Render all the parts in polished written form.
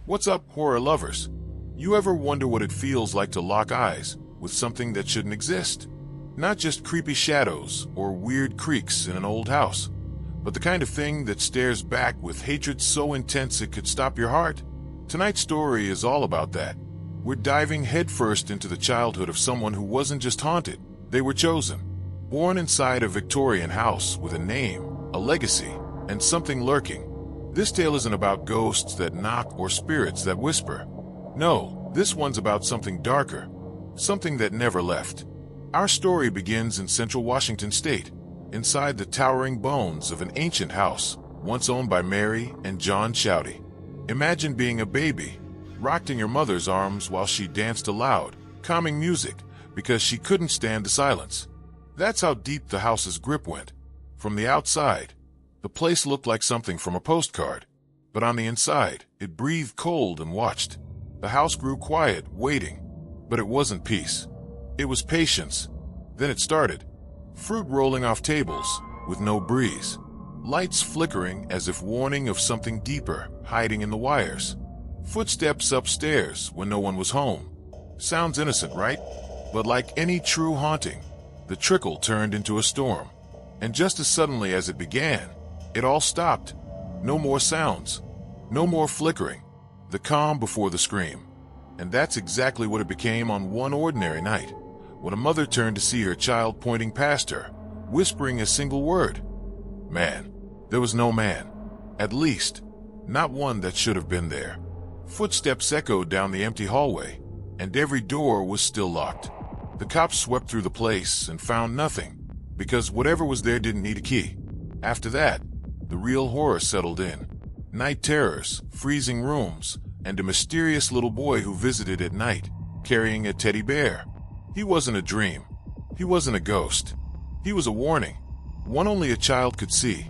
What's up, horror lovers? You ever wonder what it feels like to lock eyes with something that shouldn't exist? Not just creepy shadows or weird creaks in an old house, but the kind of thing that stares back with hatred so intense it could stop your heart? Tonight's story is all about that. We're diving headfirst into the childhood of someone who wasn't just haunted, they were chosen. Born inside a Victorian house with a name, a legacy, and something lurking. This tale isn't about ghosts that knock or spirits that whisper. No, this one's about something darker, something that never left. Our story begins in central Washington state, inside the towering bones of an ancient house, once owned by Mary and John Chowdy. Imagine being a baby, rocked in your mother's arms while she danced aloud, calming music, because she couldn't stand the silence. That's how deep the house's grip went. From the outside, the place looked like something from a postcard, but on the inside, it breathed cold and watched. The house grew quiet, waiting, but it wasn't peace. It was patience. Then it started. Fruit rolling off tables, with no breeze. Lights flickering as if warning of something deeper, hiding in the wires. Footsteps upstairs when no one was home. Sounds innocent, right? But like any true haunting, the trickle turned into a storm. And just as suddenly as it began, it all stopped. No more sounds. No more flickering. The calm before the scream. And that's exactly what it became on one ordinary night, when a mother turned to see her child pointing past her, whispering a single word. Man. There was no man. At least, not one that should have been there. Footsteps echoed down the empty hallway, and every door was still locked. The cops swept through the place and found nothing, because whatever was there didn't need a key. After that, the real horror settled in. Night terrors, freezing rooms, and a mysterious little boy who visited at night, carrying a teddy bear. He wasn't a dream. He wasn't a ghost. He was a warning, one only a child could see,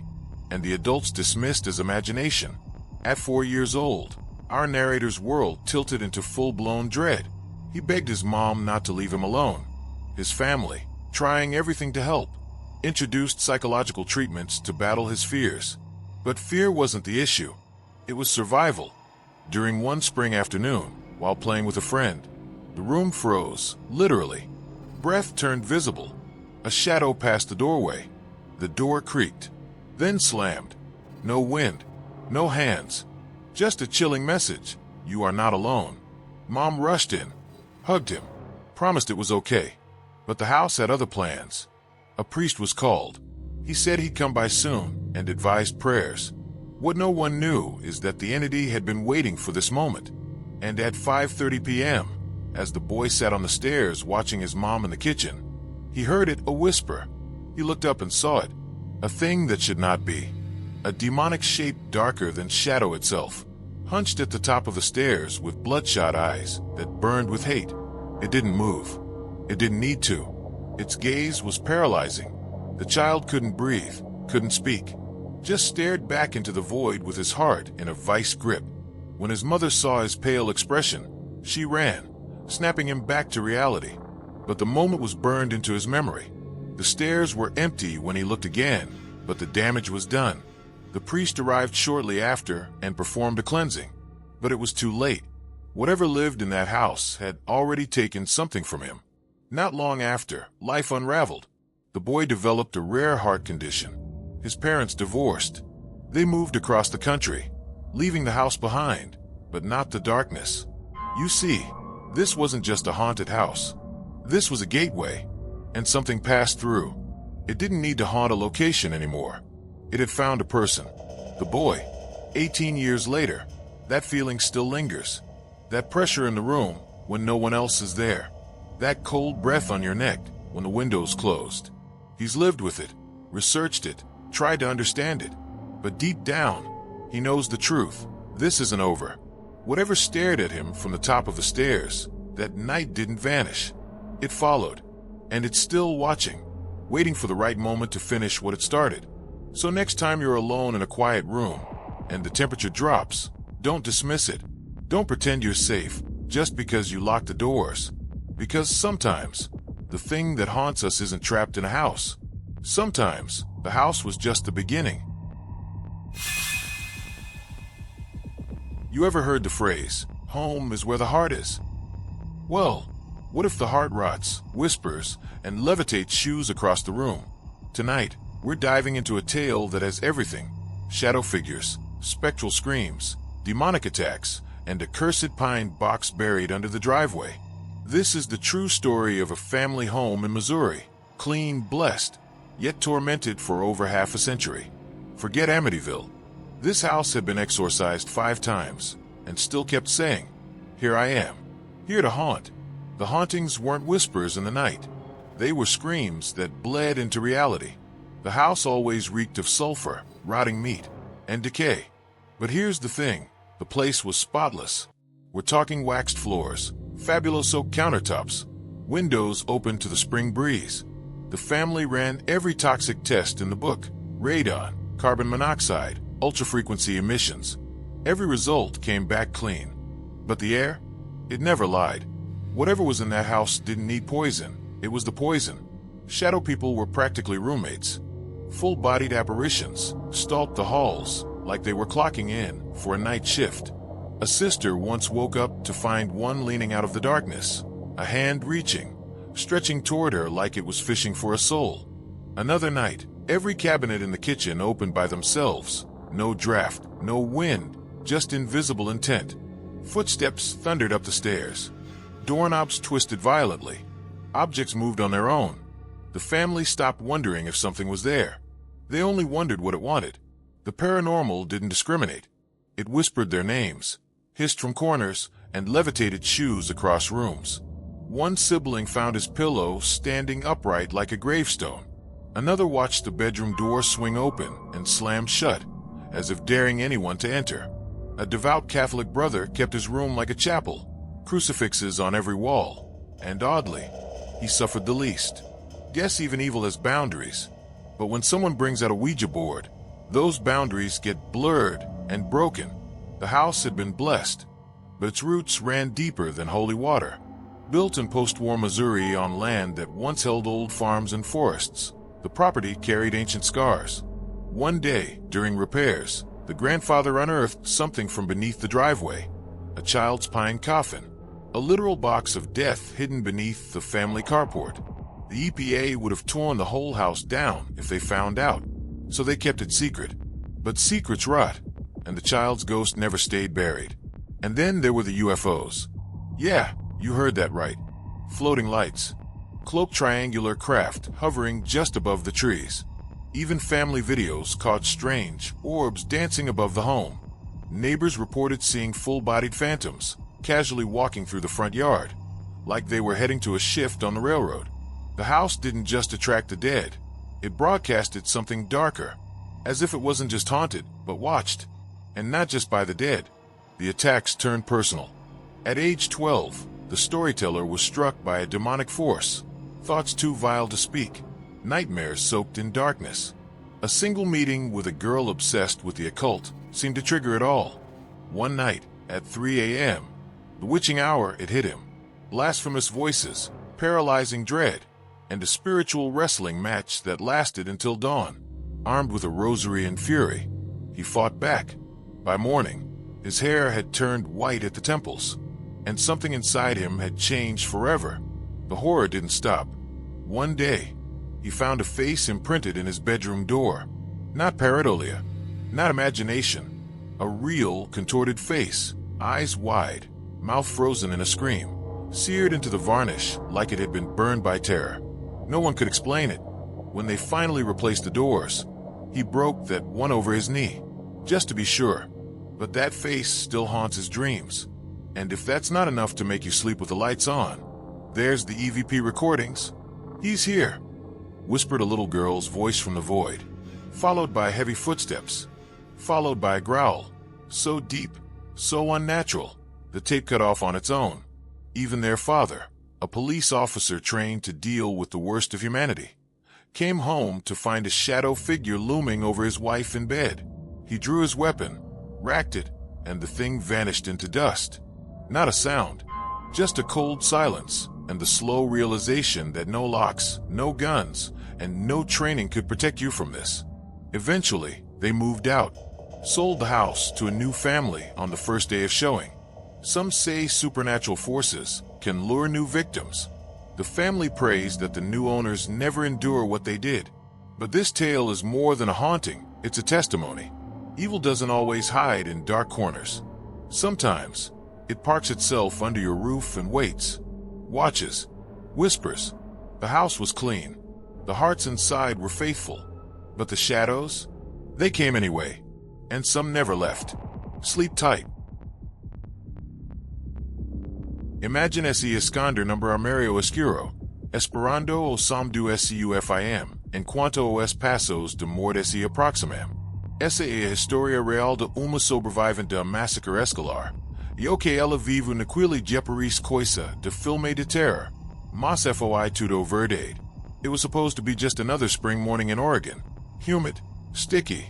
and the adults dismissed as imagination. At 4 years old, our narrator's world tilted into full-blown dread. He begged his mom not to leave him alone. His family, trying everything to help, introduced psychological treatments to battle his fears. But fear wasn't the issue. It was survival. During one spring afternoon, while playing with a friend, the room froze, literally. Breath turned visible. A shadow passed the doorway. The door creaked, then slammed. No wind, no hands, just a chilling message. You are not alone. Mom rushed in, hugged him, promised it was okay. But the house had other plans. A priest was called. He said he'd come by soon and advised prayers. What no one knew is that the entity had been waiting for this moment. And at 5:30 p.m., as the boy sat on the stairs watching his mom in the kitchen, he heard it, a whisper. He looked up and saw it. A thing that should not be. A demonic shape darker than shadow itself, hunched at the top of the stairs with bloodshot eyes that burned with hate. It didn't move. It didn't need to. Its gaze was paralyzing. The child couldn't breathe, couldn't speak, just stared back into the void with his heart in a vice grip. When his mother saw his pale expression, she ran, snapping him back to reality. But the moment was burned into his memory. The stairs were empty when he looked again, but the damage was done. The priest arrived shortly after and performed a cleansing. But it was too late. Whatever lived in that house had already taken something from him. Not long after, life unraveled. The boy developed a rare heart condition. His parents divorced. They moved across the country, leaving the house behind, but not the darkness. You see, this wasn't just a haunted house. This was a gateway, and something passed through. It didn't need to haunt a location anymore. It had found a person. The boy. 18 years later, that feeling still lingers. That pressure in the room when no one else is there. That cold breath on your neck when the window's closed. He's lived with it, researched it, tried to understand it. But deep down, he knows the truth. This isn't over. Whatever stared at him from the top of the stairs, that night didn't vanish. It followed, and it's still watching, waiting for the right moment to finish what it started. So next time you're alone in a quiet room, and the temperature drops, don't dismiss it. Don't pretend you're safe, just because you lock the doors. Because sometimes, the thing that haunts us isn't trapped in a house. Sometimes, the house was just the beginning. You ever heard the phrase, home is where the heart is? Well, what if the heart rots, whispers, and levitates shoes across the room? Tonight, we're diving into a tale that has everything: shadow figures, spectral screams, demonic attacks, and a cursed pine box buried under the driveway. This is the true story of a family home in Missouri, clean, blessed, yet tormented for over half a century. Forget Amityville. This house had been exorcised 5 times, and still kept saying, "Here I am, here to haunt." The hauntings weren't whispers in the night. They were screams that bled into reality. The house always reeked of sulfur, rotting meat, and decay. But here's the thing, the place was spotless. We're talking waxed floors, fabuloso countertops, windows open to the spring breeze. The family ran every toxic test in the book: radon, carbon monoxide, ultrafrequency emissions. Every result came back clean. But the air? It never lied. Whatever was in that house didn't need poison. It was the poison. Shadow people were practically roommates. Full-bodied apparitions stalked the halls like they were clocking in for a night shift. A sister once woke up to find one leaning out of the darkness, a hand reaching, stretching toward her like it was fishing for a soul. Another night, every cabinet in the kitchen opened by themselves. No draft, no wind, just invisible intent. Footsteps thundered up the stairs. Doorknobs twisted violently. Objects moved on their own. The family stopped wondering if something was there. They only wondered what it wanted. The paranormal didn't discriminate. It whispered their names, hissed from corners, and levitated shoes across rooms. One sibling found his pillow standing upright like a gravestone. Another watched the bedroom door swing open and slam shut, as if daring anyone to enter. A devout Catholic brother kept his room like a chapel, crucifixes on every wall. And oddly, he suffered the least. Guess even evil has boundaries. But when someone brings out a Ouija board, those boundaries get blurred and broken. The house had been blessed, but its roots ran deeper than holy water. Built in post-war Missouri on land that once held old farms and forests, the property carried ancient scars. One day, during repairs, the grandfather unearthed something from beneath the driveway: a child's pine coffin, a literal box of death hidden beneath the family carport. The EPA would have torn the whole house down if they found out, so they kept it secret. But secrets rot, and the child's ghost never stayed buried. And then there were the UFOs. Yeah, you heard that right. Floating lights. Cloaked triangular craft hovering just above the trees. Even family videos caught strange orbs dancing above the home. Neighbors reported seeing full-bodied phantoms casually walking through the front yard, like they were heading to a shift on the railroad. The house didn't just attract the dead. It broadcasted something darker, as if it wasn't just haunted, but watched. And not just by the dead. The attacks turned personal. At age 12, the storyteller was struck by a demonic force, thoughts too vile to speak, nightmares soaked in darkness. A single meeting with a girl obsessed with the occult seemed to trigger it all. One night, at 3 a.m., the witching hour, it hit him. Blasphemous voices, paralyzing dread, and a spiritual wrestling match that lasted until dawn. Armed with a rosary and fury, he fought back. By morning, his hair had turned white at the temples, and something inside him had changed forever. The horror didn't stop. One day, he found a face imprinted in his bedroom door. Not pareidolia, not imagination. A real, contorted face, eyes wide, mouth frozen in a scream, seared into the varnish like it had been burned by terror. No one could explain it. When they finally replaced the doors, he broke that one over his knee, just to be sure. But that face still haunts his dreams. And if that's not enough to make you sleep with the lights on, there's the EVP recordings. "He's here," whispered a little girl's voice from the void, followed by heavy footsteps, followed by a growl, so deep, so unnatural, the tape cut off on its own. Even their father, a police officer trained to deal with the worst of humanity, came home to find a shadow figure looming over his wife in bed. He drew his weapon, racked it, and the thing vanished into dust. Not a sound, just a cold silence and the slow realization that no locks, no guns, and no training could protect you from this. Eventually, they moved out. sold the house to a new family on the first day of showing. Some say supernatural forces can lure new victims. The family prays that the new owners never endure what they did. But this tale is more than a haunting, it's a testimony. Evil doesn't always hide in dark corners. Sometimes, it parks itself under your roof and waits, watches, whispers. The house was clean. The hearts inside were faithful. But the shadows? They came anyway. And some never left. Sleep tight. Imagine ese esconder number armario oscuro, esperando o som du SCUFIM, en cuanto os pasos de muerte se aproximam. Essa é a história real de uma sobrevivente a massacre escolar. E o que ela vive naquele jeparis coisa de filme de terror. Mas foi tudo verdade. It was supposed to be just another spring morning in Oregon. Humid, sticky,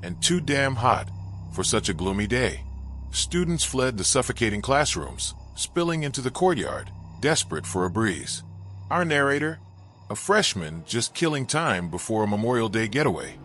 and too damn hot for such a gloomy day. Students fled the suffocating classrooms, spilling into the courtyard, desperate for a breeze. Our narrator? A freshman just killing time before a Memorial Day getaway.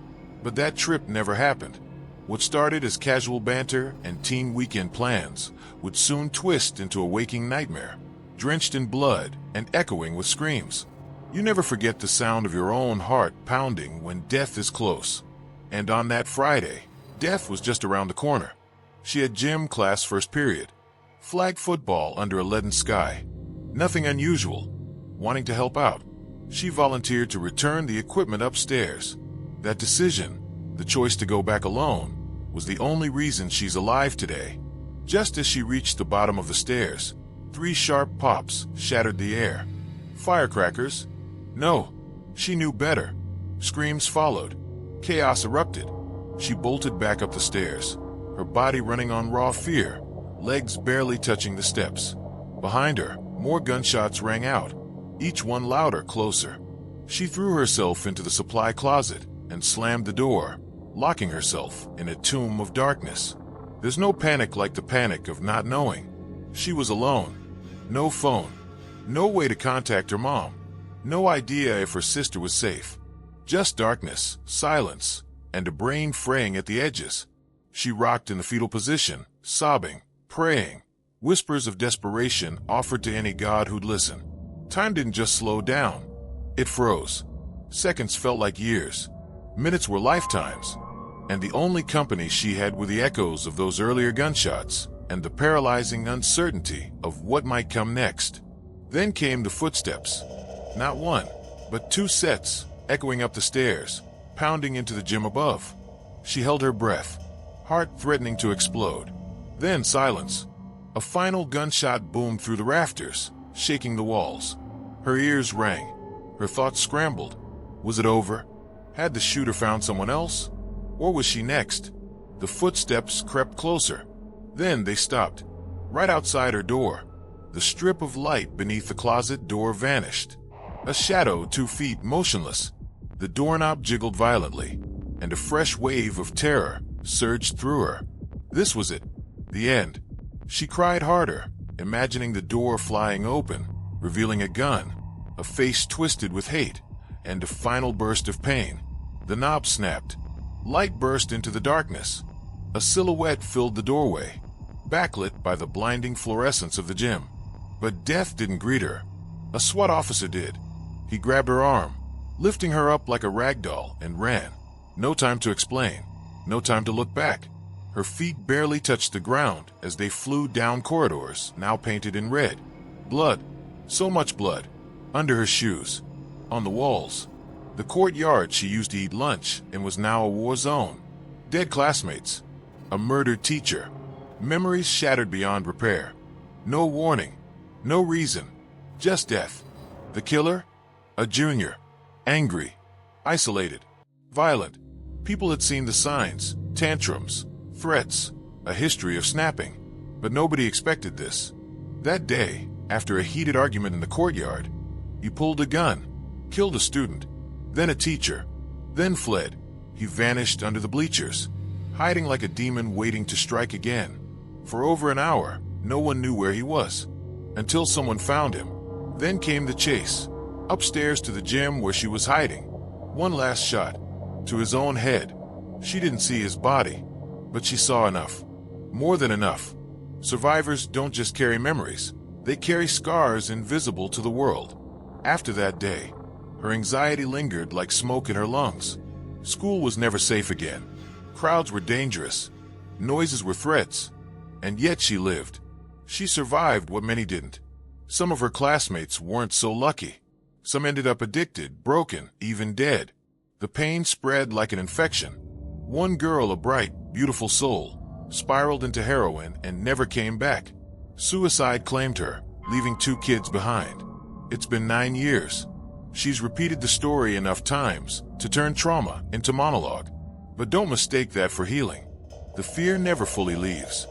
But that trip never happened. What started as casual banter and teen weekend plans would soon twist into a waking nightmare, drenched in blood and echoing with screams. You never forget the sound of your own heart pounding when death is close. And on that Friday, death was just around the corner. She had gym class first period. Flag football under a leaden sky. Nothing unusual. Wanting to help out, she volunteered to return the equipment upstairs. That decision, the choice to go back alone, was the only reason she's alive today. Just as she reached the bottom of the stairs, 3 sharp pops shattered the air. Firecrackers? No, she knew better. Screams followed. Chaos erupted. She bolted back up the stairs, her body running on raw fear, legs barely touching the steps. Behind her, more gunshots rang out, each one louder, closer. She threw herself into the supply closet and slammed the door, locking herself in a tomb of darkness. There's no panic like the panic of not knowing. She was alone. No phone. No way to contact her mom. No idea if her sister was safe. Just darkness, silence, and a brain fraying at the edges. She rocked in the fetal position, sobbing, praying. Whispers of desperation offered to any god who'd listen. Time didn't just slow down. It froze. Seconds felt like years. Minutes were lifetimes. And the only company she had were the echoes of those earlier gunshots and the paralyzing uncertainty of what might come next. Then came the footsteps. Not one, but 2 sets, echoing up the stairs, pounding into the gym above. She held her breath, heart threatening to explode. Then silence. A final gunshot boomed through the rafters, shaking the walls. Her ears rang. Her thoughts scrambled. Was it over? Had the shooter found someone else? Or was she next? The footsteps crept closer. Then they stopped. Right outside her door. The strip of light beneath the closet door vanished. A shadow 2 feet motionless. The doorknob jiggled violently, and a fresh wave of terror surged through her. This was it. The end. She cried harder, imagining the door flying open, revealing a gun, a face twisted with hate, and a final burst of pain. The knob snapped. Light burst into the darkness. A silhouette filled the doorway, backlit by the blinding fluorescence of the gym. But death didn't greet her. A SWAT officer did. He grabbed her arm, lifting her up like a rag doll, and ran. No time to explain. No time to look back. Her feet barely touched the ground as they flew down corridors, now painted in red. Blood. So much blood. Under her shoes. On the walls. The courtyard she used to eat lunch and was now a war zone. Dead classmates. A murdered teacher. Memories shattered beyond repair. No warning. No reason. Just death. The killer? A junior. Angry. Isolated. Violent. People had seen the signs, tantrums, threats, a history of snapping. But nobody expected this. That day, after a heated argument in the courtyard, he pulled a gun, killed a student, then a teacher, then fled. He vanished under the bleachers, hiding like a demon waiting to strike again. For over an hour, no one knew where he was, until someone found him. Then came the chase, upstairs to the gym where she was hiding. One last shot, to his own head. She didn't see his body, But she saw enough. More than enough. Survivors don't just carry memories. They carry scars invisible to the world. After that day, her anxiety lingered like smoke in her lungs. School was never safe again. Crowds were dangerous. Noises were threats. And yet she lived. She survived what many didn't. Some of her classmates weren't so lucky. Some ended up addicted, broken, even dead. The pain spread like an infection. One girl, a bright, beautiful soul, spiraled into heroin and never came back. Suicide claimed her, leaving 2 kids behind. It's been 9 years. She's repeated the story enough times to turn trauma into monologue. But don't mistake that for healing. The fear never fully leaves.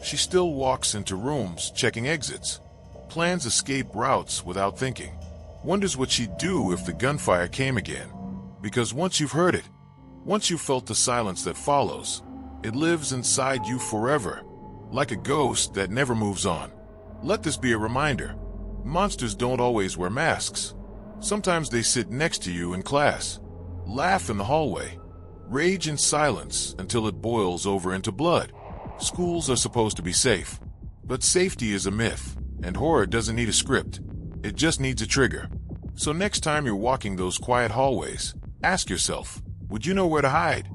She still walks into rooms, checking exits, plans escape routes without thinking, wonders what she'd do if the gunfire came again. Because once you've heard it, once you've felt the silence that follows, it lives inside you forever, like a ghost that never moves on. Let this be a reminder. Monsters don't always wear masks. Sometimes they sit next to you in class, laugh in the hallway, rage in silence until it boils over into blood. Schools are supposed to be safe, but safety is a myth, and horror doesn't need a script. It just needs a trigger. So next time you're walking those quiet hallways, ask yourself, would you know where to hide?